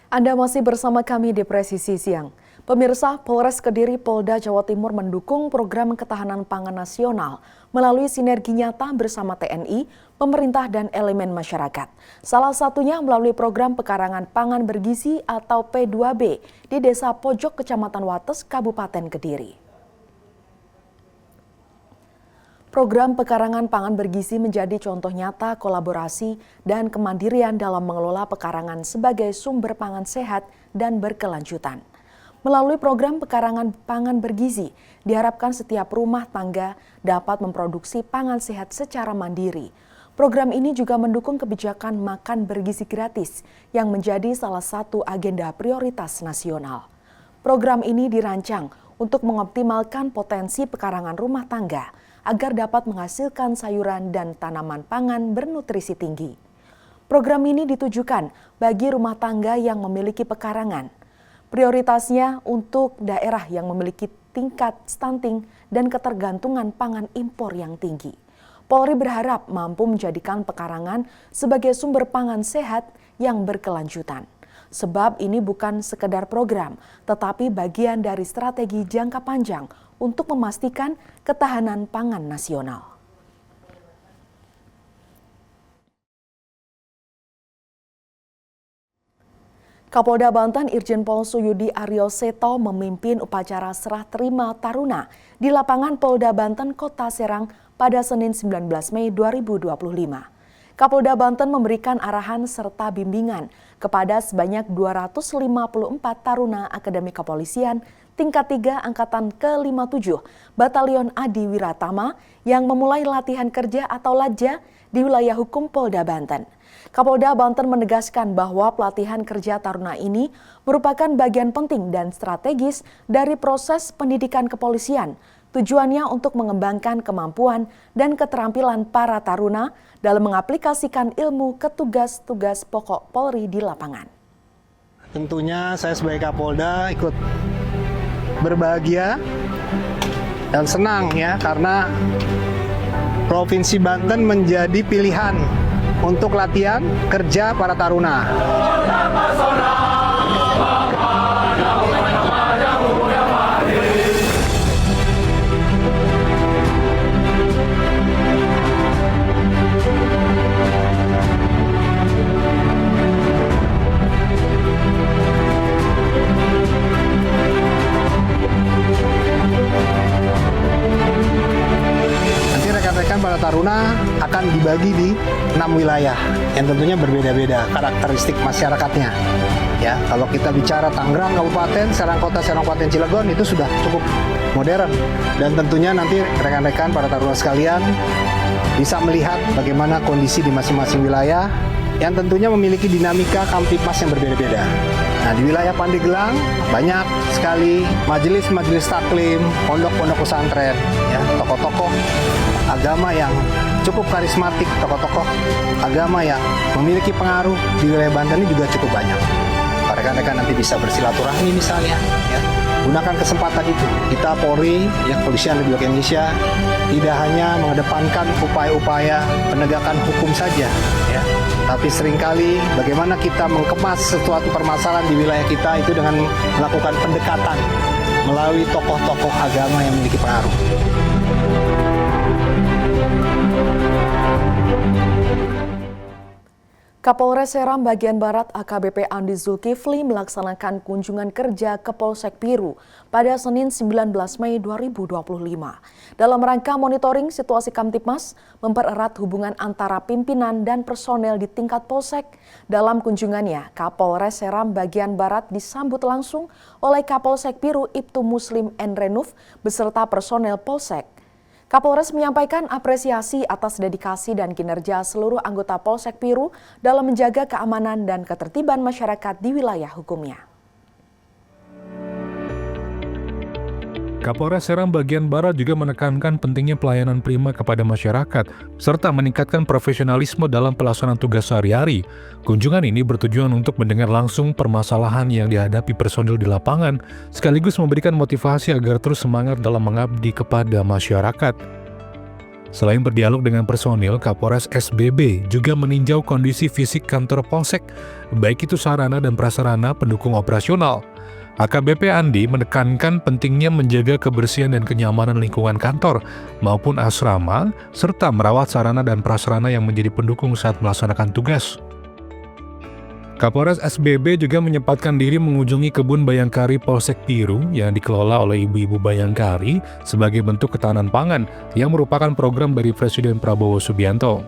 Anda masih bersama kami di Presisi Siang. Pemirsa, Polres Kediri Polda Jawa Timur mendukung program ketahanan pangan nasional melalui sinergi nyata bersama TNI, pemerintah dan elemen masyarakat. Salah satunya melalui program pekarangan pangan bergizi atau P2B di Desa Pojok Kecamatan Wates, Kabupaten Kediri. Program pekarangan pangan bergizi menjadi contoh nyata kolaborasi dan kemandirian dalam mengelola pekarangan sebagai sumber pangan sehat dan berkelanjutan. Melalui program pekarangan pangan bergizi, diharapkan setiap rumah tangga dapat memproduksi pangan sehat secara mandiri. Program ini juga mendukung kebijakan makan bergizi gratis yang menjadi salah satu agenda prioritas nasional. Program ini dirancang untuk mengoptimalkan potensi pekarangan rumah tangga agar dapat menghasilkan sayuran dan tanaman pangan bernutrisi tinggi. Program ini ditujukan bagi rumah tangga yang memiliki pekarangan. Prioritasnya untuk daerah yang memiliki tingkat stunting dan ketergantungan pangan impor yang tinggi. Polri berharap mampu menjadikan pekarangan sebagai sumber pangan sehat yang berkelanjutan. Sebab ini bukan sekedar program, tetapi bagian dari strategi jangka panjang untuk memastikan ketahanan pangan nasional. Kapolda Banten Irjen Pol Suyudi Aryo Seto memimpin upacara serah terima taruna di lapangan Polda Banten, Kota Serang pada Senin 19 Mei 2025. Kapolda Banten memberikan arahan serta bimbingan kepada sebanyak 254 taruna Akademi Kepolisian tingkat 3 Angkatan ke-57 Batalion Adi Wiratama yang memulai latihan kerja atau LAJA di wilayah hukum Polda Banten. Kapolda Banten menegaskan bahwa pelatihan kerja taruna ini merupakan bagian penting dan strategis dari proses pendidikan kepolisian. Tujuannya untuk mengembangkan kemampuan dan keterampilan para taruna dalam mengaplikasikan ilmu ke tugas-tugas pokok Polri di lapangan. Tentunya saya sebagai Kapolda ikut berbahagia dan senang ya karena Provinsi Banten menjadi pilihan untuk latihan kerja para taruna. Rekan-rekan para taruna akan dibagi di 6 wilayah yang tentunya berbeda-beda karakteristik masyarakatnya. Ya, kalau kita bicara Tangerang Kabupaten, Serang Kota, Serang Kabupaten Cilegon itu sudah cukup modern dan tentunya nanti rekan-rekan para taruna sekalian bisa melihat bagaimana kondisi di masing-masing wilayah yang tentunya memiliki dinamika kamtipmas yang berbeda-beda. Nah, di wilayah Pandeglang banyak sekali majelis-majelis taklim, pondok-pondok pesantren, ya, tokoh-tokoh agama yang cukup karismatik, tokoh-tokoh agama yang memiliki pengaruh di wilayah Banten ini juga cukup banyak. Rekan-rekan nanti bisa bersilaturahmi misalnya, ya. Gunakan kesempatan itu. Kita Polri, ya, Kepolisian Republik Indonesia, tidak hanya mengedepankan upaya-upaya penegakan hukum saja, ya, tapi seringkali bagaimana kita mengemas sesuatu permasalahan di wilayah kita itu dengan melakukan pendekatan melalui tokoh-tokoh agama yang memiliki pengaruh. Kapolres Seram bagian Barat AKBP Andi Zulkifli melaksanakan kunjungan kerja ke Polsek Piru pada Senin 19 Mei 2025. Dalam rangka monitoring situasi Kamtipmas, mempererat hubungan antara pimpinan dan personel di tingkat Polsek. Dalam kunjungannya, Kapolres Seram bagian Barat disambut langsung oleh Kapolsek Piru Ibtu Muslim Enrenuf beserta personel Polsek. Kapolres menyampaikan apresiasi atas dedikasi dan kinerja seluruh anggota Polsek Piru dalam menjaga keamanan dan ketertiban masyarakat di wilayah hukumnya. Kapolres Seram bagian Barat juga menekankan pentingnya pelayanan prima kepada masyarakat, serta meningkatkan profesionalisme dalam pelaksanaan tugas sehari-hari. Kunjungan ini bertujuan untuk mendengar langsung permasalahan yang dihadapi personil di lapangan, sekaligus memberikan motivasi agar terus semangat dalam mengabdi kepada masyarakat. Selain berdialog dengan personil, Kapolres SBB juga meninjau kondisi fisik kantor Polsek, baik itu sarana dan prasarana pendukung operasional. AKBP Andi menekankan pentingnya menjaga kebersihan dan kenyamanan lingkungan kantor maupun asrama, serta merawat sarana dan prasarana yang menjadi pendukung saat melaksanakan tugas. Kapolres SBB juga menyempatkan diri mengunjungi kebun Bayangkari Polsek Piru yang dikelola oleh ibu-ibu Bayangkari sebagai bentuk ketahanan pangan yang merupakan program dari Presiden Prabowo Subianto.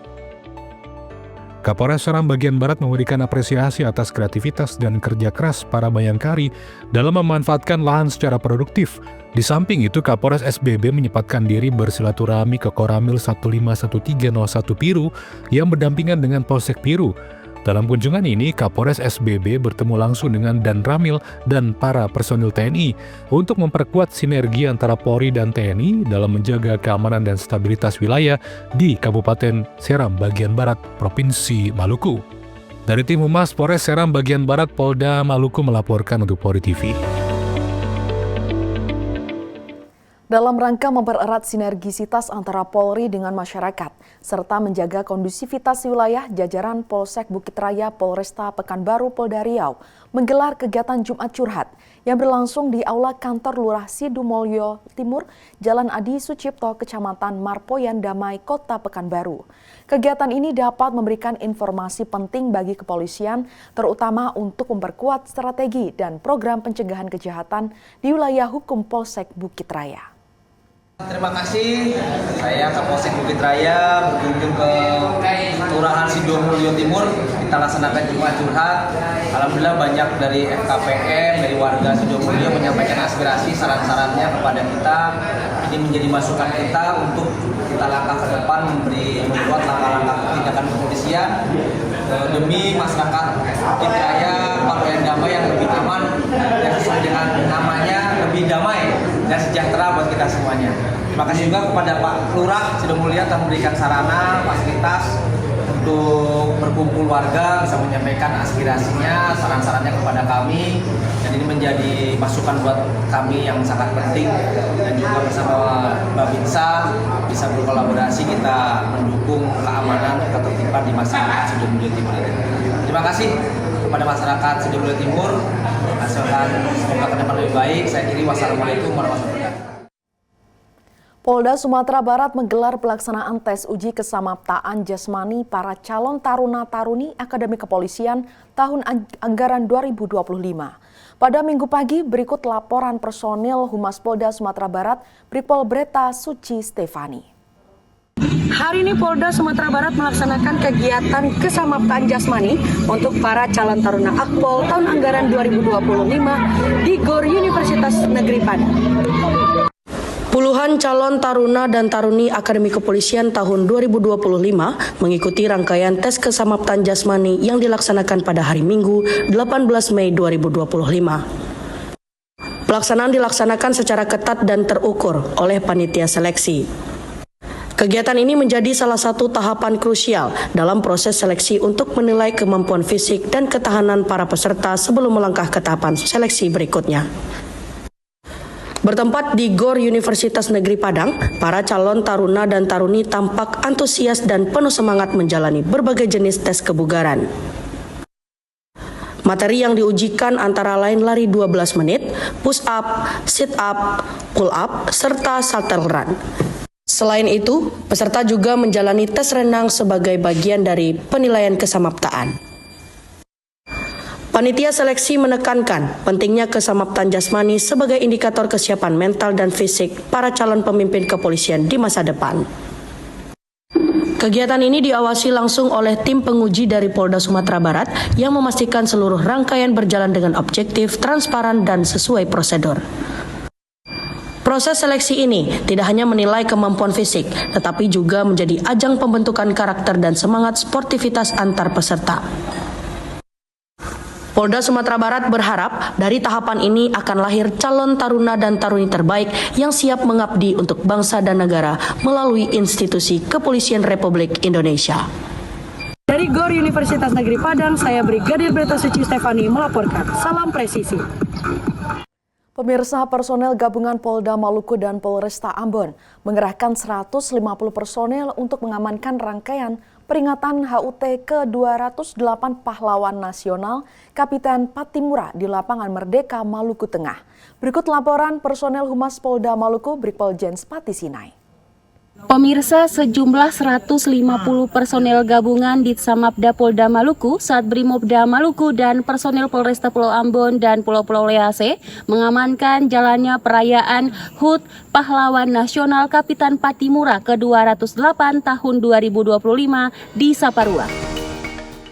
Kapolres Seram Bagian Barat memberikan apresiasi atas kreativitas dan kerja keras para Bayangkari dalam memanfaatkan lahan secara produktif. Di samping itu, Kapolres SBB menyempatkan diri bersilaturahmi ke Koramil 151301 Piru yang berdampingan dengan Polsek Piru. Dalam kunjungan ini, Kapolres SBB bertemu langsung dengan Danramil dan para personil TNI untuk memperkuat sinergi antara Polri dan TNI dalam menjaga keamanan dan stabilitas wilayah di Kabupaten Seram Bagian Barat, Provinsi Maluku. Dari tim Humas Polres Seram Bagian Barat, Polda Maluku melaporkan untuk Polri TV. Dalam rangka mempererat sinergisitas antara Polri dengan masyarakat, serta menjaga kondusivitas wilayah, jajaran Polsek Bukit Raya Polresta Pekanbaru Polda Riau menggelar kegiatan Jumat Curhat yang berlangsung di Aula Kantor Lurah Sidumulyo Timur, Jalan Adi Sucipto, Kecamatan Marpoyan Damai, Kota Pekanbaru. Kegiatan ini dapat memberikan informasi penting bagi kepolisian, terutama untuk memperkuat strategi dan program pencegahan kejahatan di wilayah hukum Polsek Bukit Raya. Terima kasih, saya Kapolsek Bukit Raya berkunjung ke Kelurahan Sidumulyo Timur. Kita laksanakan Jumat Curhat. Alhamdulillah banyak dari FKPM, dari warga Sidumulyo menyampaikan aspirasi, saran-sarannya kepada kita. Ini menjadi masukan kita untuk kita langkah ke depan membuat langkah-langkah tindakan kepolisian demi masyarakat Bukit Raya, Marpoyan Damai yang lebih aman dan sesuai dengan namanya lebih damai dan sejahtera buat kita semuanya. Terima kasih juga kepada Pak Lurah Sidumulyo telah memberikan sarana, fasilitas untuk berkumpul warga, bisa menyampaikan aspirasinya, saran-sarannya kepada kami, dan ini menjadi masukan buat kami yang sangat penting, dan juga bersama Babinsa bisa berkolaborasi kita mendukung keamanan, ketertiban di masyarakat Sidumulyo Timur ini. Terima kasih kepada masyarakat Sidumulyo Timur, asalkan semoga ke depan lebih baik. Saya kiri, wassalamualaikum warahmatullahi wabarakatuh. Polda Sumatera Barat menggelar pelaksanaan tes uji kesamaptaan jasmani para calon taruna-taruni Akademi Kepolisian tahun anggaran 2025. Pada Minggu pagi, berikut laporan personil Humas Polda Sumatera Barat, Brigpol Breta Suci Stefani. Hari ini Polda Sumatera Barat melaksanakan kegiatan kesamaptaan jasmani untuk para calon taruna Akpol tahun anggaran 2025 di GOR Universitas Negeri Padang. Puluhan calon taruna dan taruni Akademi Kepolisian tahun 2025 mengikuti rangkaian tes kesamaptaan jasmani yang dilaksanakan pada hari Minggu 18 Mei 2025. Pelaksanaan dilaksanakan secara ketat dan terukur oleh panitia seleksi. Kegiatan ini menjadi salah satu tahapan krusial dalam proses seleksi untuk menilai kemampuan fisik dan ketahanan para peserta sebelum melangkah ke tahapan seleksi berikutnya. Bertempat di GOR Universitas Negeri Padang, para calon taruna dan taruni tampak antusias dan penuh semangat menjalani berbagai jenis tes kebugaran. Materi yang diujikan antara lain lari 12 menit, push up, sit up, pull up, serta shuttle run. Selain itu, peserta juga menjalani tes renang sebagai bagian dari penilaian kesamaptaan. Panitia seleksi menekankan pentingnya kesamaptaan jasmani sebagai indikator kesiapan mental dan fisik para calon pemimpin kepolisian di masa depan. Kegiatan ini diawasi langsung oleh tim penguji dari Polda Sumatera Barat yang memastikan seluruh rangkaian berjalan dengan objektif, transparan, dan sesuai prosedur. Proses seleksi ini tidak hanya menilai kemampuan fisik, tetapi juga menjadi ajang pembentukan karakter dan semangat sportivitas antar peserta. Polda Sumatera Barat berharap dari tahapan ini akan lahir calon taruna dan taruni terbaik yang siap mengabdi untuk bangsa dan negara melalui institusi Kepolisian Republik Indonesia. Dari GOR Universitas Negeri Padang, saya Brigadir Breta Suci Stefani melaporkan. Salam presisi. Pemirsa, personel gabungan Polda Maluku dan Polresta Ambon mengerahkan 150 personel untuk mengamankan rangkaian peringatan HUT ke-208 Pahlawan Nasional Kapiten Patimura di Lapangan Merdeka, Maluku Tengah. Berikut laporan personel Humas Polda Maluku, Brigpol Jens Patisinai. Pemirsa, sejumlah 150 personel gabungan Ditsamapda Polda Maluku, Satbrimobda Maluku, dan personel Polresta Pulau Ambon dan Pulau-Pulau Lease mengamankan jalannya perayaan HUT Pahlawan Nasional Kapiten Patimura ke-208 tahun 2025 di Saparua.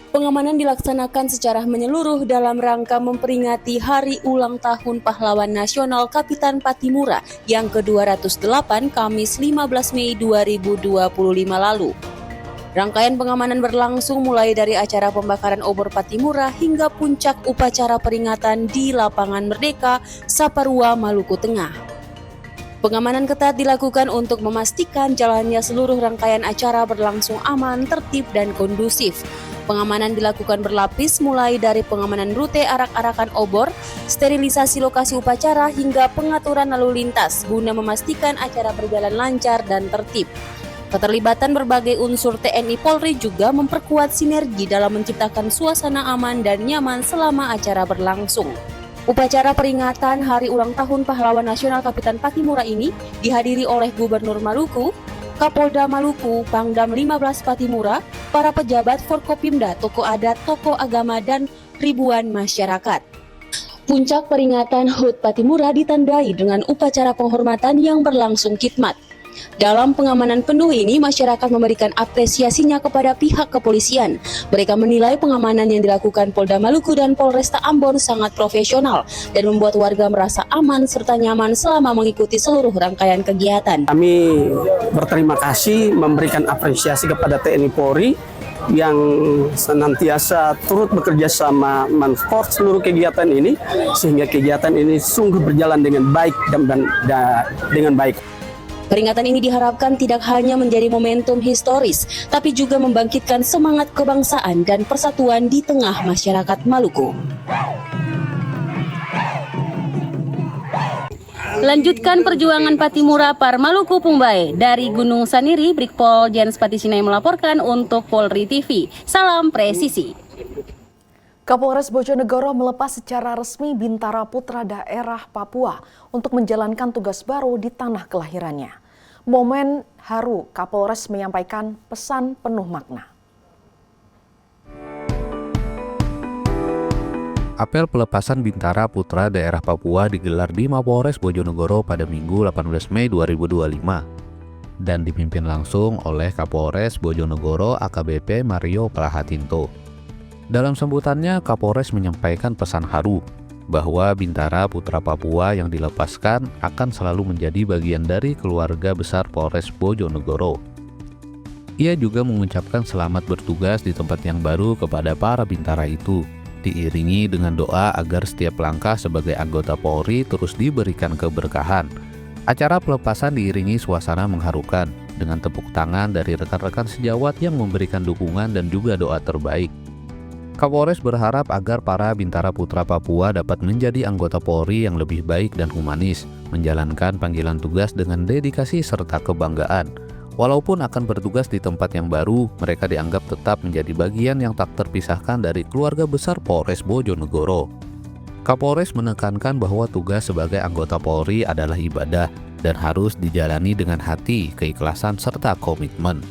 Pengamanan dilaksanakan secara menyeluruh dalam rangka memperingati Hari Ulang Tahun Pahlawan Nasional Kapiten Patimura yang ke-208 Kamis 15 Mei 2025 lalu. Rangkaian pengamanan berlangsung mulai dari acara pembakaran obor Patimura hingga puncak upacara peringatan di Lapangan Merdeka, Saparua, Maluku Tengah. Pengamanan ketat dilakukan untuk memastikan jalannya seluruh rangkaian acara berlangsung aman, tertib, dan kondusif. Pengamanan dilakukan berlapis mulai dari pengamanan rute arak-arakan obor, sterilisasi lokasi upacara, hingga pengaturan lalu lintas guna memastikan acara berjalan lancar dan tertib. Keterlibatan berbagai unsur TNI Polri juga memperkuat sinergi dalam menciptakan suasana aman dan nyaman selama acara berlangsung. Upacara peringatan Hari Ulang Tahun Pahlawan Nasional Kapiten Patimura ini dihadiri oleh Gubernur Maluku, Kapolda Maluku, Pangdam 15 Patimura, para pejabat Forkopimda, tokoh adat, tokoh agama, dan ribuan masyarakat. Puncak peringatan HUT Patimura ditandai dengan upacara penghormatan yang berlangsung khidmat. Dalam pengamanan penuh ini, masyarakat memberikan apresiasinya kepada pihak kepolisian. Mereka menilai pengamanan yang dilakukan Polda Maluku dan Polresta Ambon sangat profesional dan membuat warga merasa aman serta nyaman selama mengikuti seluruh rangkaian kegiatan. Kami berterima kasih memberikan apresiasi kepada TNI Polri yang senantiasa turut bekerja sama mensupport seluruh kegiatan ini sehingga kegiatan ini sungguh berjalan dengan baik dan dengan baik. Peringatan ini diharapkan tidak hanya menjadi momentum historis, tapi juga membangkitkan semangat kebangsaan dan persatuan di tengah masyarakat Maluku. Lanjutkan perjuangan Patimura par Maluku Pumbae. Dari Gunung Saniri, Brigpol Jens Patisinai melaporkan untuk Polri TV. Salam presisi. Kapolres Bojonegoro melepas secara resmi Bintara Putra daerah Papua untuk menjalankan tugas baru di tanah kelahirannya. Momen haru, Kapolres menyampaikan pesan penuh makna. Apel pelepasan Bintara Putra daerah Papua digelar di Mapolres Bojonegoro pada Minggu 18 Mei 2025 dan dipimpin langsung oleh Kapolres Bojonegoro AKBP Mario Prahatinto. Dalam sambutannya, Kapolres menyampaikan pesan haru bahwa Bintara Putra Papua yang dilepaskan akan selalu menjadi bagian dari keluarga besar Polres Bojonegoro. Ia juga mengucapkan selamat bertugas di tempat yang baru kepada para Bintara itu, diiringi dengan doa agar setiap langkah sebagai anggota Polri terus diberikan keberkahan. Acara pelepasan diiringi suasana mengharukan dengan tepuk tangan dari rekan-rekan sejawat yang memberikan dukungan dan juga doa terbaik. Kapolres berharap agar para Bintara Putra Papua dapat menjadi anggota Polri yang lebih baik dan humanis, menjalankan panggilan tugas dengan dedikasi serta kebanggaan. Walaupun akan bertugas di tempat yang baru, mereka dianggap tetap menjadi bagian yang tak terpisahkan dari keluarga besar Polres Bojonegoro. Kapolres menekankan bahwa tugas sebagai anggota Polri adalah ibadah dan harus dijalani dengan hati, keikhlasan, serta komitmen.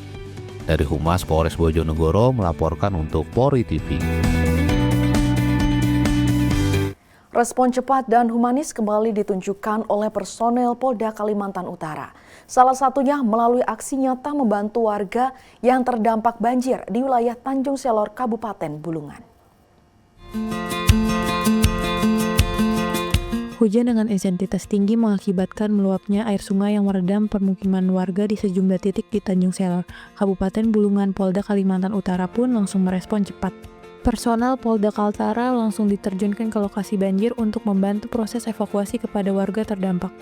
Dari Humas Polres Bojonegoro melaporkan untuk Polri TV. Respon cepat dan humanis kembali ditunjukkan oleh personel Polda Kalimantan Utara. Salah satunya melalui aksi nyata membantu warga yang terdampak banjir di wilayah Tanjung Selor, Kabupaten Bulungan. Hujan dengan intensitas tinggi mengakibatkan meluapnya air sungai yang merendam permukiman warga di sejumlah titik di Tanjung Selor, Kabupaten Bulungan. Polda Kalimantan Utara pun langsung merespon cepat. Personel Polda Kaltara langsung diterjunkan ke lokasi banjir untuk membantu proses evakuasi kepada warga terdampak.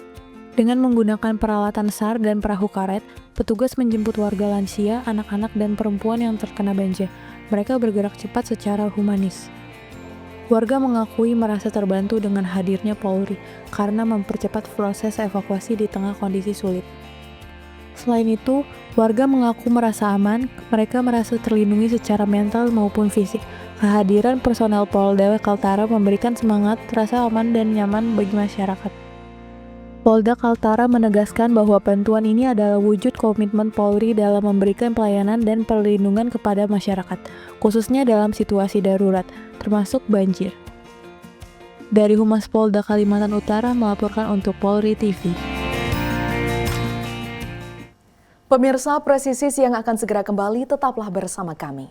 Dengan menggunakan peralatan SAR dan perahu karet, petugas menjemput warga lansia, anak-anak, dan perempuan yang terkena banjir. Mereka bergerak cepat secara humanis. Warga mengakui merasa terbantu dengan hadirnya Polri karena mempercepat proses evakuasi di tengah kondisi sulit. Selain itu, warga mengaku merasa aman, mereka merasa terlindungi secara mental maupun fisik. Kehadiran personel Polda Kaltara memberikan semangat, rasa aman dan nyaman bagi masyarakat. Polda Kaltara menegaskan bahwa bantuan ini adalah wujud komitmen Polri dalam memberikan pelayanan dan perlindungan kepada masyarakat, khususnya dalam situasi darurat, termasuk banjir. Dari Humas Polda Kalimantan Utara melaporkan untuk Polri TV. Pemirsa Presisi yang akan segera kembali, tetaplah bersama kami.